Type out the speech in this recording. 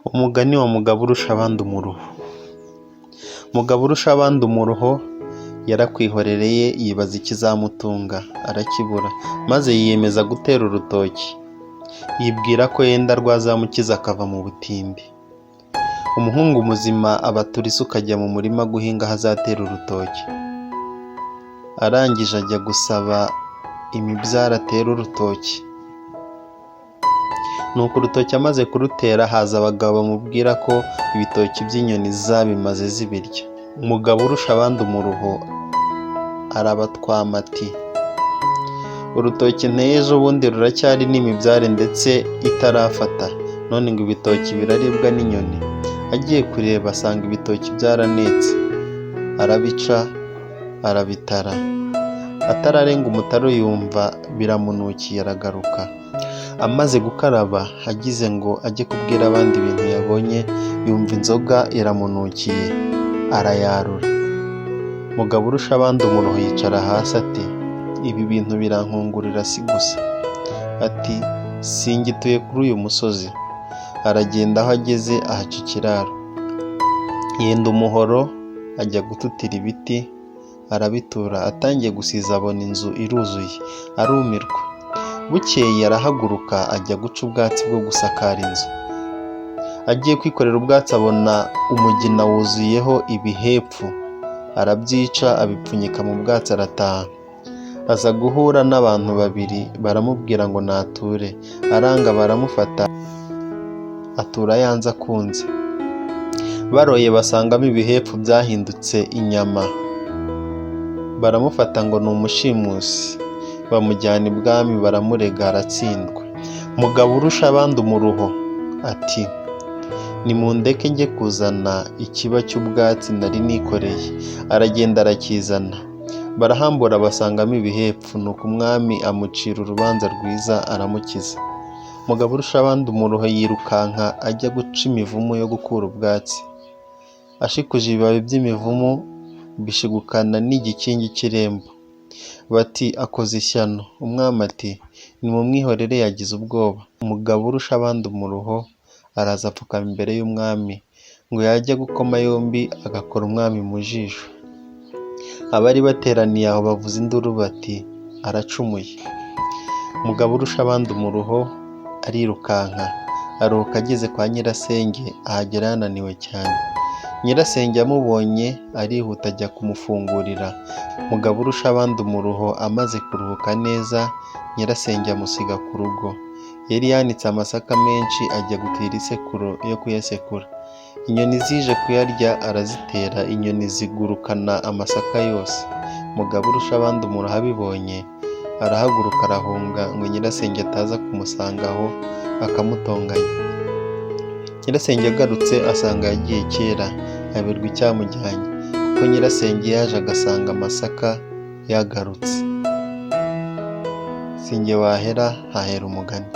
Umugani wa Mugabo urusha abandi umuruho. Mugabo urusha abandi umuruho yarakwihorereye yibaza ikizamutunga arakibura, maze yiyemeza gutera urutoki, yibwira ko yenda rwazamukiza akava mu butindi. Umuhungu muzima abatura isuka ajya mu murima guhinga aho azatera urutoki. Arangije ajya gusaba imibyaro atera urutoki. Nuko urutoki amaze kurutera haza abagabo bamubwira ko ibitoki by'inyoni zabimaze zibirya. Umugabo urusha abandi umuruho arabatwama ati, urutoki nteye ejo bundi ruracyari n'imibyare ndetse itarafata, none ngo ibitoki biraribwa n'inyoni. Agiye kureba asanga ibitoki byaranetse, arabica arabitara. Atararenga umutaro yumva biramunukiye aragaruka. Amaze gukaraba agize ngo ajye kubwira abandi ibintu yabonye, yumva inzoga iramunukiye arayarura. Mugabo urusha abandi umuruho yicara hasi ati, ibi bintu birankungurira si gusa. Ati, singituye kuri uyu musozi. Aragenda aho ageze ahaca ikiraro, yenda umuhoro ajya gututira ibiti arabitura. Atangiye gusiza abona inzu iruzuye, arumirwa. Bukeye arahaguruka ajya guca ubwatsi bwo gusakara inzu. Agiye kwikorera ubwatsi abona umugina wuzuyeho ibihepfu, arabyica abipfunyika mu bwatsi arataha. Aza guhura n'abantu babiri baramubwira ngo nature, aranga baramufata atura yanze akunze. Baroye basangamo ibihepfu byahindutse inyama, baramufata ngo ni umushimusi, bamujyana ibwami baramurega aratsindwa. Mugabo urusha abandi umuruho ati, nimundeke njye kuzana ikiba cy'ubwatsi nari nikoreye. Aragenda arakizana, barahambura basangamo ibihepfu, nuko umwami amucira urubanza rwiza aramukiza. Mugabo urusha abandi umuruho yirukanka ajya guca imivumu yo gukura ubwatsi. Ashikuje ibibabi by'imivumu bishigukana n'igikingi cy'irembo. Bati, akoze ishyano. Umwami ati, nimumwihorere yagize ubwoba. Umugabo urusha abandi umuruho araza apfukama imbere y'umwami, ngo yajya gukoma yombi agakora umwami mu jisho. Abari bateraniye aho bavuza induru bati, aracumuye. Mugabo urusha abandi umuruho arirukanka, aruhuka ageze kwa nyirasenge, ahagera yananiwe cyane. Nyirasenge amubonye arihuta ajya kumufungurira. Mugabo urusha abandi umuruho amaze kuruhuka neza, nyirasenge amusiga ku rugo. Yari yanitse amasaka menshi ajya gutira isekuru yo kuyasekura. Inyoni zije kuyarya arazitera, inyoni zigurukana amasaka yose. Mugabo urusha abandi umuruho abibonye arahaguruka arahunga ngo nyirasenge ataza kumusanga aho akamutonganya. Nyirasenge agarutse asanga yagiye kera, ayoberwa icyamujyanye, kuko nyirasenge yaje agasanga amasaka yagarutse. Sinjye wahera hahera umugani.